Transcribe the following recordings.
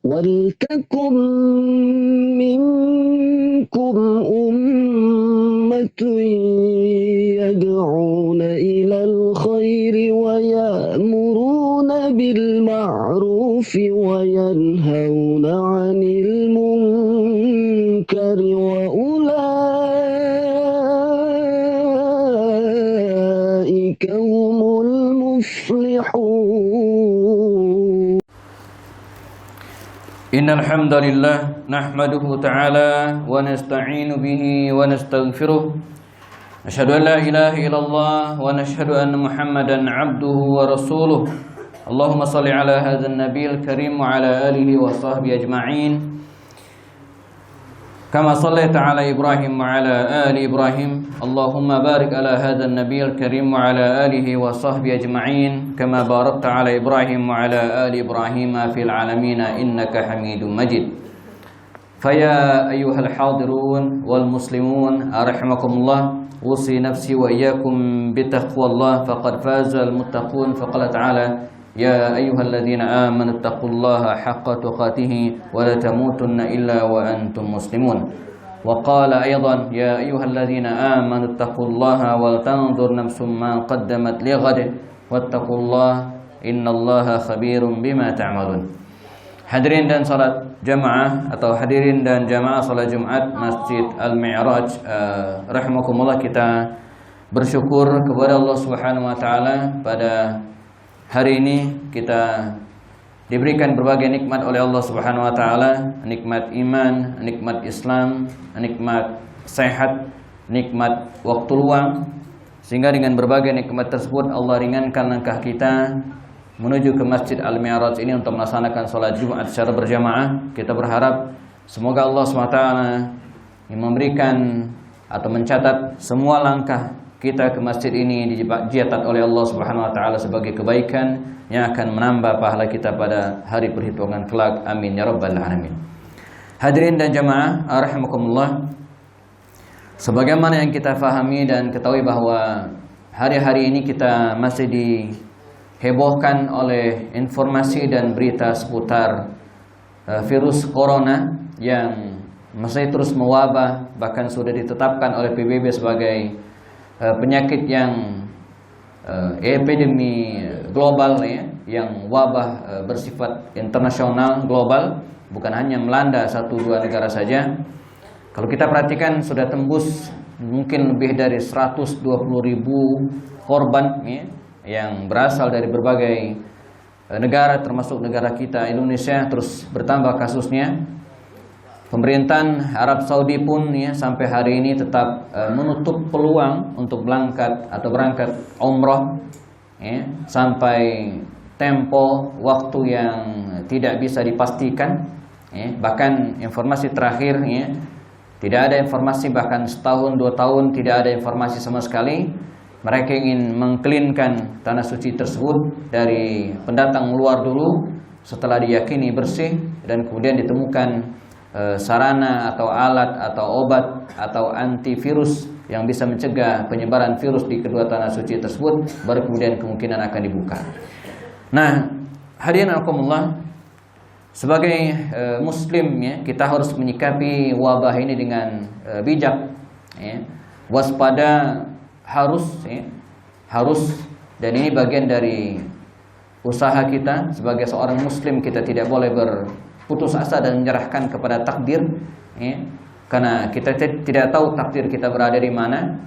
ولتكن منكم أمة يدعون إلى الخير ويأمرون بالمعروف وينهون عن المنكر وأولئك هم المفلحون. إن الحمد لله نحمده تعالى ونستعين به ونستغفره أشهد أن لا إله إلا الله ونشهد أن محمدا عبده ورسوله اللهم صل على هذا النبي الكريم وعلى آله وصحبه أجمعين كما صليت على إبراهيم وعلى آل إبراهيم اللهم بارك على هذا النبي الكريم وعلى آله وصحبه أجمعين كما باركت على إبراهيم وعلى آل إبراهيم في العالمين إنك حميد مجيد. فيا أيها الحاضرون والمسلمون أرحمكم الله أوصي نفسي وإياكم بتقوى الله فقد فاز المتقون. فقال تعالى يا أيها الذين آمنوا اتقوا الله حق تقاته ولا تموتن إلا وأنتم مسلمون. وقال أيضا يا أيها الذين آمنوا اتقوا الله ولتنظر نفس ما قدمت لغد واتقوا الله إن الله خبير بما تعملون. Hadirin dan salat jamaah atau hadirin dan jamaah salat Jumat Masjid Al-Mi'raj rahimakumullah, kita bersyukur kepada Allah Subhanahu wa taala pada hari ini kita diberikan berbagai nikmat oleh Allah Subhanahu wa taala, nikmat iman, nikmat Islam, nikmat sehat, nikmat waktu luang, sehingga dengan berbagai nikmat tersebut Allah ringankan langkah kita menuju ke Masjid Al-Mi'raj ini untuk melaksanakan salat Jumat secara berjamaah. Kita berharap semoga Allah SWT yang memberikan atau mencatat semua langkah kita ke masjid ini dicatat oleh Allah Subhanahu wa taala sebagai kebaikan yang akan menambah pahala kita pada hari perhitungan kelak. Amin ya rabbal alamin. Hadirin dan jamaah rahimakumullah, sebagaimana yang kita fahami dan ketahui bahwa hari-hari ini kita masih dihebohkan oleh informasi dan berita seputar virus corona yang masih terus mewabah, bahkan sudah ditetapkan oleh PBB sebagai penyakit yang epidemi global ya, yang wabah bersifat internasional global, bukan hanya melanda 1-2 negara saja. Kalau kita perhatikan sudah tembus mungkin lebih dari 120.000 korban ya, yang berasal dari berbagai negara termasuk negara kita Indonesia, terus bertambah kasusnya. Pemerintahan Arab Saudi pun ya, sampai hari ini tetap menutup peluang untuk berangkat umroh ya, sampai tempo waktu yang tidak bisa dipastikan ya. Bahkan informasi terakhir ya, tidak ada informasi, bahkan setahun 2 tahun tidak ada informasi sama sekali. Mereka ingin mengcleankan tanah suci tersebut dari pendatang luar dulu, setelah diyakini bersih dan kemudian ditemukan sarana atau alat atau obat atau antivirus yang bisa mencegah penyebaran virus di kedua tanah suci tersebut, baru kemudian kemungkinan akan dibuka. Nah, hadirin rahimakumullah, sebagai muslim ya, kita harus menyikapi wabah ini dengan bijak ya. Waspada harus ya, harus, dan ini bagian dari usaha kita sebagai seorang muslim. Kita tidak boleh berputus asa dan menyerahkan kepada takdir ya, karena kita tidak tahu takdir kita berada di mana.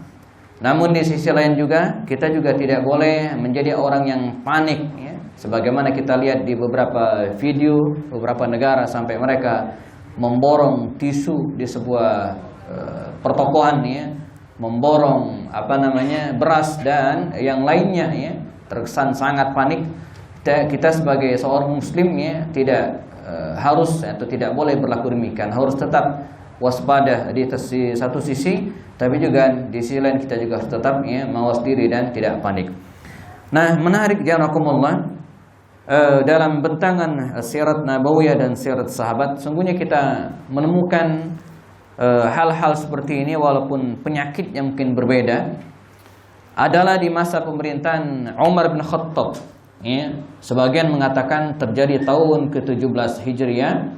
Namun di sisi lain juga kita juga tidak boleh menjadi orang yang panik ya, sebagaimana kita lihat di beberapa video beberapa negara sampai mereka memborong tisu di sebuah pertokoan ya, memborong beras dan yang lainnya ya, terkesan sangat panik. Kita sebagai seorang muslim ya, tidak harus atau tidak boleh berlaku demikian. Harus tetap waspada di satu sisi, tapi juga di sisi lain kita juga harus tetap ya, mawas diri dan tidak panik. Nah, menarik janakumullah, dalam bentangan sirat nabawiyah dan sirat sahabat, sungguhnya kita menemukan hal-hal seperti ini, walaupun penyakit yang mungkin berbeda. Adalah di masa pemerintahan Umar bin Khattab Ya, sebagian mengatakan terjadi tahun ke-17 Hijriah,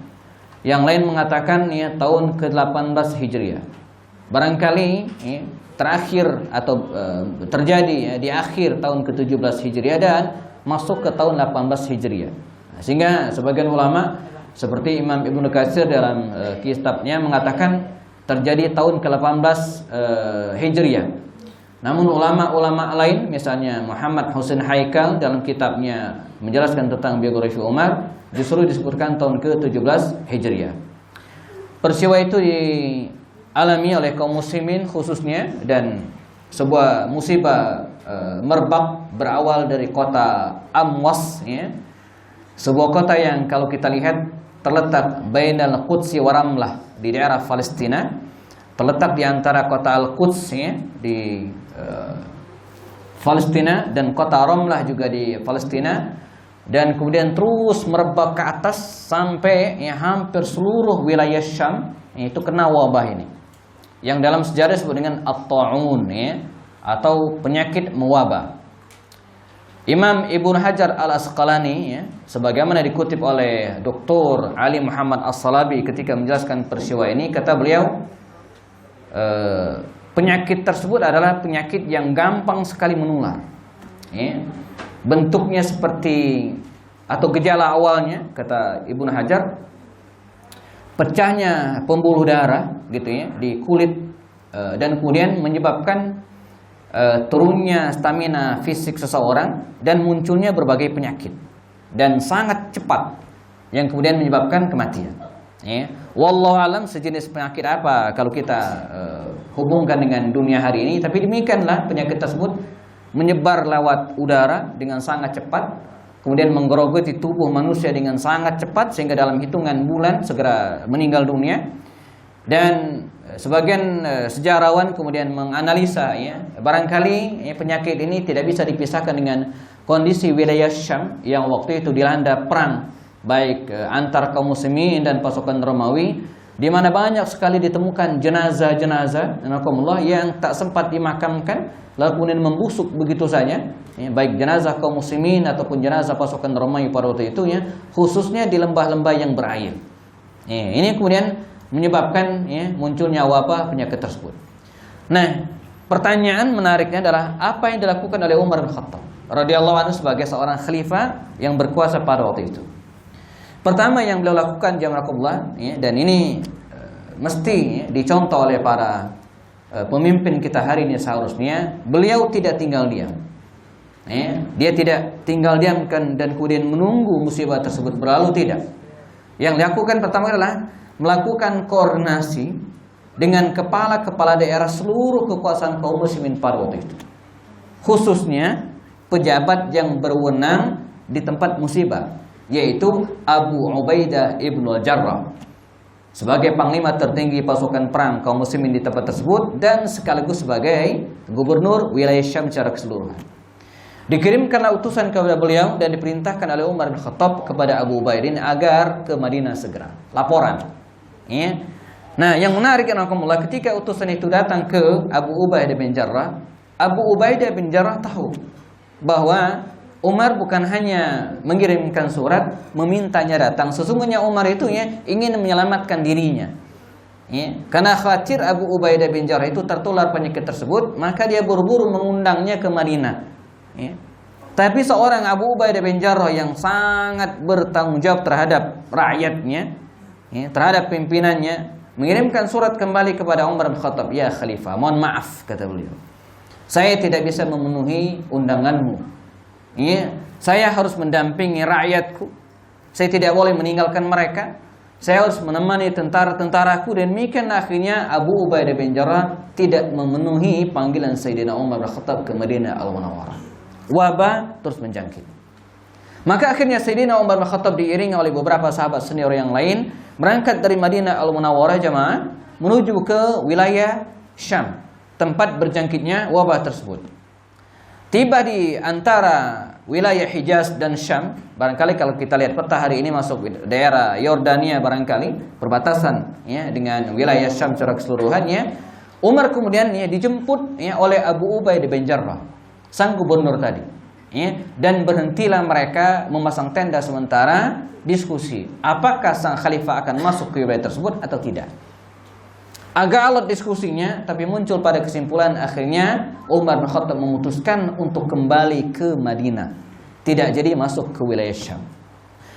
yang lain mengatakan ya tahun ke-18 Hijriah. Barangkali ya, terakhir atau terjadi ya, di akhir tahun ke-17 Hijriah dan masuk ke tahun 18 Hijriah. Sehingga sebagian ulama seperti Imam Ibnu Katsir dalam kitabnya mengatakan terjadi tahun ke-18 Hijriah. Namun ulama-ulama lain, misalnya Muhammad Husain Haikal dalam kitabnya menjelaskan tentang biografi Umar, justru disebutkan tahun ke-17 Hijriah. Peristiwa itu dialami oleh kaum muslimin khususnya, dan sebuah musibah merebak berawal dari kota Amwas, ya. Sebuah kota yang kalau kita lihat terletak bainal Qudsi wa Ramlah, di daerah Palestina, terletak di antara kota Al-Quds ya, di Palestina, dan kota Ramlah juga di Palestina, dan kemudian terus merebak ke atas sampai ya, hampir seluruh wilayah Syam itu kena wabah ini, yang dalam sejarah disebut dengan at-ta'un ya, atau penyakit mewabah. Imam Ibnu Hajar Al-Asqalani ya, sebagaimana dikutip oleh Dr. Ali Muhammad As-Salabi ketika menjelaskan peristiwa ini, kata beliau, penyakit tersebut adalah penyakit yang gampang sekali menular ya. Bentuknya seperti, atau gejala awalnya kata Ibnu Hajar, pecahnya pembuluh darah gitu ya di kulit, dan kemudian menyebabkan turunnya stamina fisik seseorang dan munculnya berbagai penyakit, dan sangat cepat, yang kemudian menyebabkan kematian ya. Wallahu alam sejenis penyakit apa kalau kita hubungkan dengan dunia hari ini, tapi demikianlah penyakit tersebut menyebar lewat udara dengan sangat cepat, kemudian menggerogoti tubuh manusia dengan sangat cepat sehingga dalam hitungan bulan segera meninggal dunia. Dan sebagian sejarawan kemudian menganalisa ya, barangkali ya, penyakit ini tidak bisa dipisahkan dengan kondisi wilayah Syam yang waktu itu dilanda perang baik antar kaum muslimin dan pasukan Romawi, di mana banyak sekali ditemukan jenazah-jenazah yang tak sempat dimakamkan lalu kemudian membusuk begitu saja ya, baik jenazah kaum muslimin ataupun jenazah pasukan Romawi pada waktu itu ya, khususnya di lembah-lembah yang berair ya. Ini kemudian menyebabkan ya, munculnya wabah penyakit tersebut. Nah, pertanyaan menariknya adalah apa yang dilakukan oleh Umar bin Khattab radhiyallahu anhu sebagai seorang khalifah yang berkuasa pada waktu itu. Pertama yang beliau lakukan jamaah ya, dan ini mesti ya, dicontoh oleh para pemimpin kita hari ini seharusnya, beliau tidak tinggal diam. Ya, dia tidak tinggal diam dan kemudian menunggu musibah tersebut berlalu, tidak. Yang dilakukan pertama adalah melakukan koordinasi dengan kepala-kepala daerah seluruh kekuasaan kaum muslimin pada waktu itu, khususnya pejabat yang berwenang di tempat musibah, yaitu Abu Ubaidah ibnu Al-Jarrah sebagai panglima tertinggi pasukan perang kaum muslimin di tempat tersebut, dan sekaligus sebagai gubernur wilayah Syam secara keseluruhan. Dikirimkanlah utusan kepada beliau dan diperintahkan oleh Umar bin Khattab kepada Abu Ubaidah agar ke Madinah segera laporan ya. Nah, yang menarik ketika utusan itu datang ke Abu Ubaidah bin Jarrah, Abu Ubaidah bin Jarrah tahu bahwa Umar bukan hanya mengirimkan surat memintanya datang, sesungguhnya Umar itu ya ingin menyelamatkan dirinya ya. Karena khawatir Abu Ubaidah bin Jarrah itu tertular penyakit tersebut, maka dia buru-buru mengundangnya ke Madinah ya. Tapi seorang Abu Ubaidah bin Jarrah yang sangat bertanggung jawab terhadap rakyatnya ya, terhadap pimpinannya, mengirimkan surat kembali kepada Umar bin Khattab, ya Khalifah, mohon maaf kata beliau, saya tidak bisa memenuhi undanganmu ya, saya harus mendampingi rakyatku, saya tidak boleh meninggalkan mereka, saya harus menemani tentara-tentaraku. Dan demikian akhirnya Abu Ubaidah bin Jarrah tidak memenuhi panggilan Sayyidina Umar bin Khattab ke Madinah Al-Munawwarah. Wabah terus menjangkit. Maka akhirnya Sayyidina Umar bin Khattab diiringi oleh beberapa sahabat senior yang lain berangkat dari Madinah Al-Munawwarah jamaah menuju ke wilayah Syam, tempat berjangkitnya wabah tersebut. Tiba di antara wilayah Hijaz dan Syam, barangkali kalau kita lihat peta hari ini masuk daerah Yordania, barangkali perbatasan ya dengan wilayah Syam secara keseluruhannya. Umar kemudian ya dijemput ya oleh Abu Ubaidah bin Jarrah, sang gubernur tadi ya, dan berhentilah mereka memasang tenda sementara diskusi apakah sang khalifah akan masuk ke wilayah tersebut atau tidak. Agak alot diskusinya, tapi muncul pada kesimpulan akhirnya Umar bin Khattab memutuskan untuk kembali ke Madinah, tidak jadi masuk ke wilayah Syam.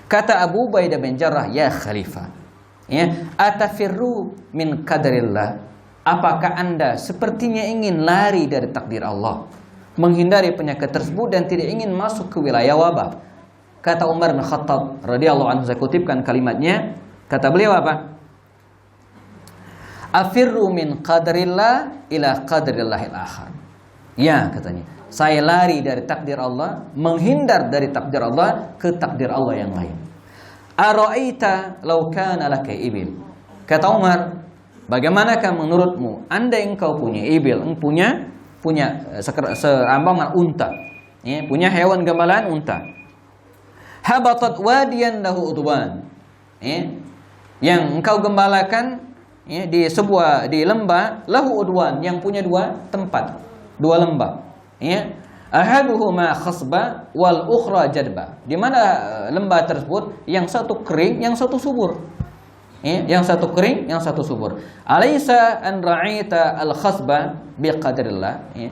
Kata Abu Ubaidah bin Jarrah, ya khalifah, ya, atafirru min qadarillah, apakah anda sepertinya ingin lari dari takdir Allah, menghindari penyakit tersebut dan tidak ingin masuk ke wilayah wabah? Kata Umar bin Khattab radhiyallahu anhu, saya kutipkan kalimatnya, kata beliau apa? Afirru min qadarillah ila qadarillah akhar. Ya, katanya, saya lari dari takdir Allah, menghindar dari takdir Allah ke takdir Allah yang lain. Ara'aita law kana laka ibil. Kata Umar, bagaimanakah menurutmu andai engkau punya ibil, punya serambangan unta, ya, punya hewan gembalaan unta. Habatat wadiyan lahu udwan, ya, yang engkau gembalakan, ya, di lembah lahu udwan, yang punya dua lembah, ya, ahaduhuma khasba wal ukhra jadba, di mana lembah tersebut yang satu kering, yang satu subur, ya, yang satu kering, yang satu subur. Alaysa an ra'aita al khasba biqadrillah, ya,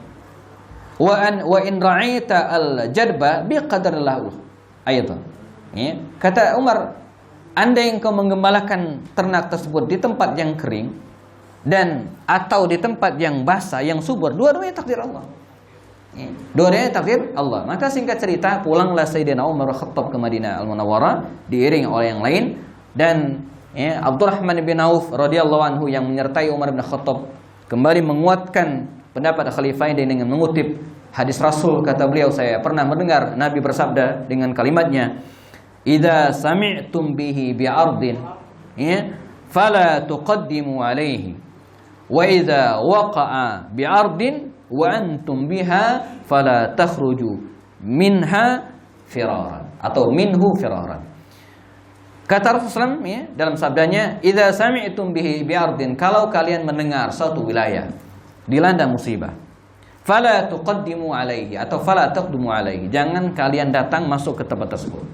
wa in ra'aita al jadba biqadrillah ayat, ya. Kata Umar, andai engkau menggembalakan ternak tersebut di tempat yang kering dan atau di tempat yang basah, yang subur, dua-duanya takdir Allah. Ya, dua-duanya takdir Allah. Maka singkat cerita, pulanglah Sayyidina Umar bin Khattab ke Madinah Al-Munawwarah diiringi oleh yang lain, dan ya, Abdurrahman bin Auf radhiyallahu anhu yang menyertai Umar bin Khattab kembali menguatkan pendapat khalifah ini dengan mengutip hadis Rasul. Kata beliau, saya pernah mendengar Nabi bersabda dengan kalimatnya, idza sami'tum bihi bi'ardin, ya, fala tuqaddimu alaihi, wa idza waqa'a bi'ardin wa antum biha fala takhruju minha firaran atau minhu firaran. Kata Rasulullah SAW, ya, dalam sabdanya, idza sami'tum bihi bi'ardin, kalau kalian mendengar suatu wilayah dilanda musibah, fala tuqaddimu alaihi atau fala taqdumu alaihi, jangan kalian datang masuk ke tempat tersebut.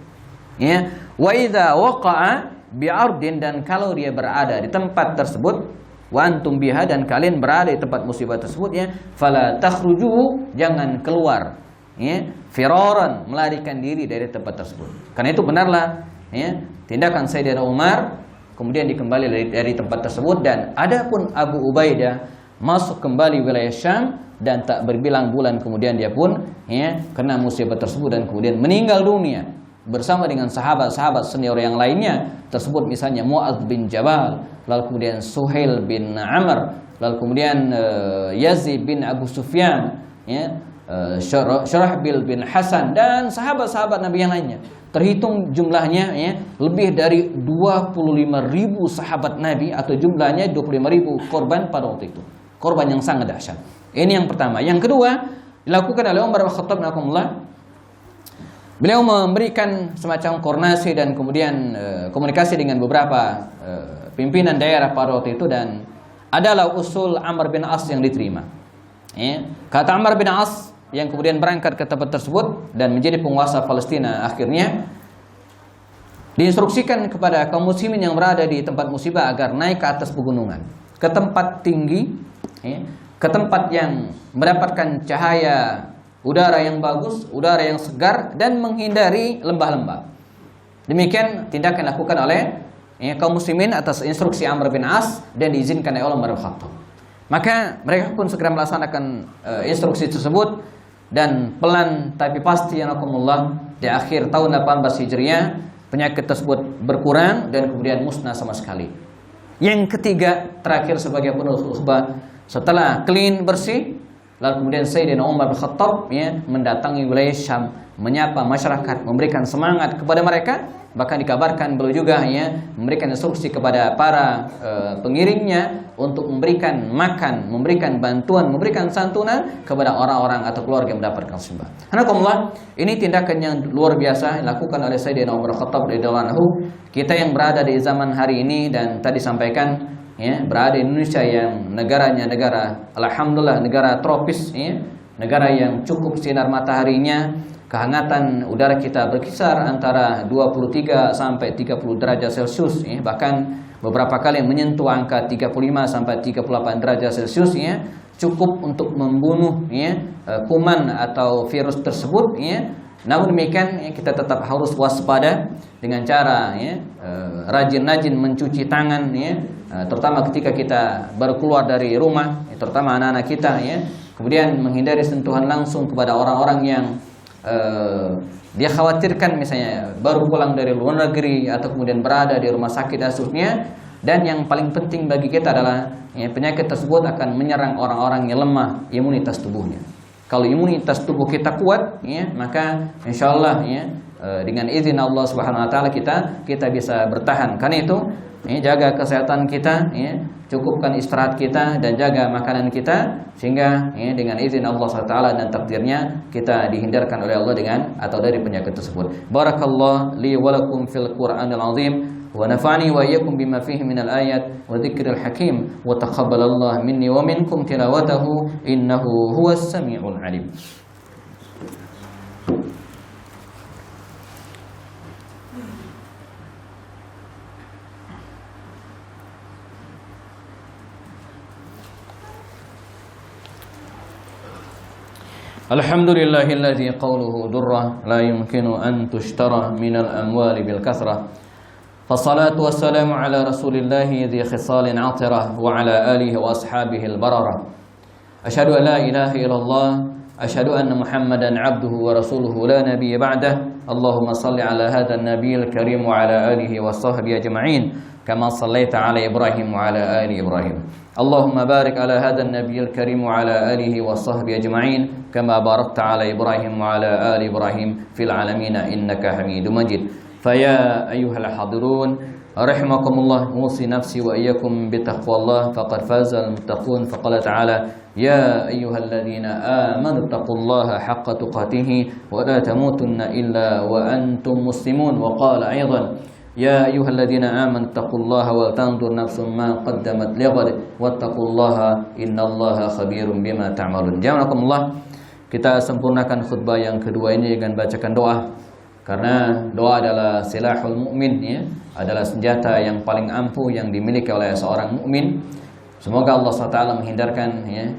Ya, wa idza waqa'a bi'ardin, dan kalau dia berada di tempat tersebut, wa antum biha, dan kalian berada di tempat musibah tersebut, ya, fala takhruju, jangan keluar, ya, firaran, melarikan diri dari tempat tersebut. Karena itu benarlah, ya, tindakan Sayyidina Umar kemudian dikembali dari tempat tersebut, dan adapun Abu Ubaidah masuk kembali wilayah Syam, dan tak berbilang bulan kemudian dia pun, ya, kena musibah tersebut dan kemudian meninggal dunia bersama dengan sahabat-sahabat senior yang lainnya tersebut, misalnya Mu'adz bin Jabal, lalu kemudian Suhail bin Amr, lalu kemudian Yazid bin Abu Sufyan, ya, Syurahbil bin Hasan, dan sahabat-sahabat Nabi yang lainnya. Terhitung jumlahnya, ya, lebih dari 25.000 sahabat Nabi, atau jumlahnya 25.000 korban pada waktu itu. Korban yang sangat dahsyat. Ini yang pertama. Yang kedua dilakukan oleh Umar bin Khattab radhiyallahu. Beliau memberikan semacam koordinasi dan kemudian komunikasi dengan beberapa pimpinan daerah pada waktu itu, dan adalah usul Amr bin As yang diterima. Ya. Kata Amr bin As yang kemudian berangkat ke tempat tersebut dan menjadi penguasa Palestina, akhirnya diinstruksikan kepada kaum muslimin yang berada di tempat musibah agar naik ke atas pegunungan, ke tempat tinggi, ya, ke tempat yang mendapatkan cahaya udara yang bagus, udara yang segar, dan menghindari lembah-lembah. Demikian tindakan dilakukan oleh, ya, kaum muslimin atas instruksi Amr bin As dan diizinkan oleh Umar bin Khattab. Maka mereka pun segera melaksanakan instruksi tersebut, dan pelan tapi pasti yanakumullah di akhir tahun 18 Hijriah penyakit tersebut berkurang dan kemudian musnah sama sekali. Yang ketiga, terakhir sebagai penutup khutbah, setelah clean bersih, lalu kemudian Sayyidina Umar bin Khattab, ya, mendatangi wilayah Syam, menyapa masyarakat, memberikan semangat kepada mereka. Bahkan dikabarkan beliau juga, ya, memberikan instruksi kepada para pengiringnya untuk memberikan makan, memberikan bantuan, memberikan santunan kepada orang-orang atau keluarga yang mendapatkan musibah. Alhamdulillah, ini tindakan yang luar biasa dilakukan oleh Sayyidina Umar bin Khattab radhiyallahu anhu. Kita yang berada di zaman hari ini dan tadi sampaikan, ya, berada di Indonesia yang negaranya negara, alhamdulillah, negara tropis, ya, negara yang cukup sinar mataharinya, kehangatan udara kita berkisar antara 23 sampai 30 derajat Celcius ya, bahkan beberapa kali menyentuh angka 35 sampai 38 derajat Celcius ya, cukup untuk membunuh ya, kuman atau virus tersebut ya. Namun demikian ya, kita tetap harus waspada dengan cara ya, rajin-rajin mencuci tangan ya, terutama ketika kita baru keluar dari rumah ya, terutama anak-anak kita ya. Kemudian menghindari sentuhan langsung kepada orang-orang yang dia khawatirkan, misalnya baru pulang dari luar negeri atau kemudian berada di rumah sakit asuhnya. Dan yang paling penting bagi kita adalah ya, penyakit tersebut akan menyerang orang-orang yang lemah imunitas tubuhnya. Kalau imunitas tubuh kita kuat ya, maka insya Allah ya, dengan izin Allah Subhanahu Wa Taala kita bisa bertahan. Karena itu ya, jaga kesehatan kita ya, cukupkan istirahat kita dan jaga makanan kita, sehingga ya, dengan izin Allah SWT dan takdirnya kita dihindarkan oleh Allah dengan atau dari penyakit tersebut. Barakallahu li wa lakum fil Qur'anil azim wa nafa'ani wa iyyakum bima fihi minal ayat wa dzikril hakim wa taqabbalallahu minni wa minkum tilawatahu innahu huwas samiul alim. Alhamdulillahilladzi qawluhu durrah la yumkinu an tushtara minal amwali bil kathrah. Fassalatu wassalamu ala rasulillahi dhi khisalin atirah wa ala alihi wa ashabihi al-bararah. Asyhadu an la ilaha illallah, asyhadu anna Muhammadan abduhu wa rasuluhu la nabiyya ba'dah. Allahumma salli ala hadzal nabiyil karim wa ala alihi wa sahbihi ajma'in kama sallaita ala Ibrahim wa ala ali Ibrahim. Allahumma barik ala hadzal nabiyil karim wa ala alihi wa sahbihi ajma'in kama barakta ala Ibrahim wa ala ali Ibrahim fil alamin innaka Hamidum Majid. Faya ayyuhal hadirun rahimakumullah, usi nafsi wa iyyakum bitaqwallah faqad fazal muttaqun. Faqala ta'ala ya ayyuhalladzina amanu taqullaha haqqa tuqatih wa la tamutunna illa wa antum muslimun. Wa qala aidan ya ayyuhalladzina amanu taqullaha wal tanzur nafsum ma qaddamat lighad wattaqullaha innallaha khabirum bima ta'malun. Jazakumullah. Kita sempurnakan khutbah yang kedua ini dengan bacakan doa. Karena doa adalah silahul mukmin ya, adalah senjata yang paling ampuh yang dimiliki oleh seorang mukmin. Semoga Allah SWT menghindarkan ya,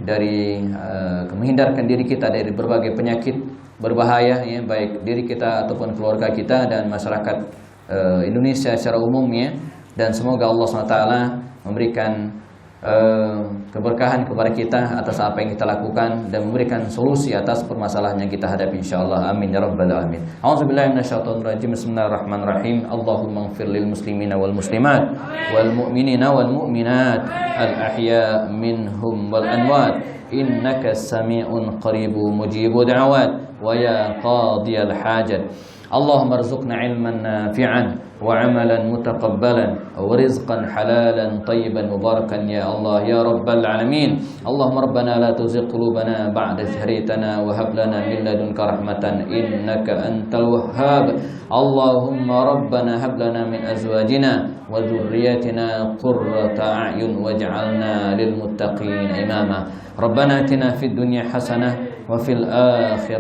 menghindarkan diri kita dari berbagai penyakit berbahaya ya, baik diri kita ataupun keluarga kita dan masyarakat Indonesia secara umum ya. Dan semoga Allah SWT memberikan keberkahan kepada kita atas apa yang kita lakukan dan memberikan solusi atas permasalahan yang kita hadapi insyaallah. Amin ya rabbal alamin. A'udzubillahi minasyaitonir rajim. Bismillahirrahmanirrahim. Allahumma ighfir lil muslimina wal muslimat wal mu'minina wal mu'minat al ahya minhum wal amwat innaka sami'un qaribun mujibud da'awat wa ya qadiyal hajat. Allahumma arzuqna ilman nafi'an wa amalan mutaqabbalan wa rizqan halalan tayyiban mubarakan ya Allah ya rabbal alamin. Allahumma rabbana la tuzigh qulubana ba'da idh hadaytana wa hab lana min ladunka rahmatan innaka antal wahhab. Allahumma rabbana hab lana min azwajina wa dhurriyyatina qurrata a'yun waj'alna lil muttaqin imama. Rabbana atina fid dunya hasanah wa fil akhirati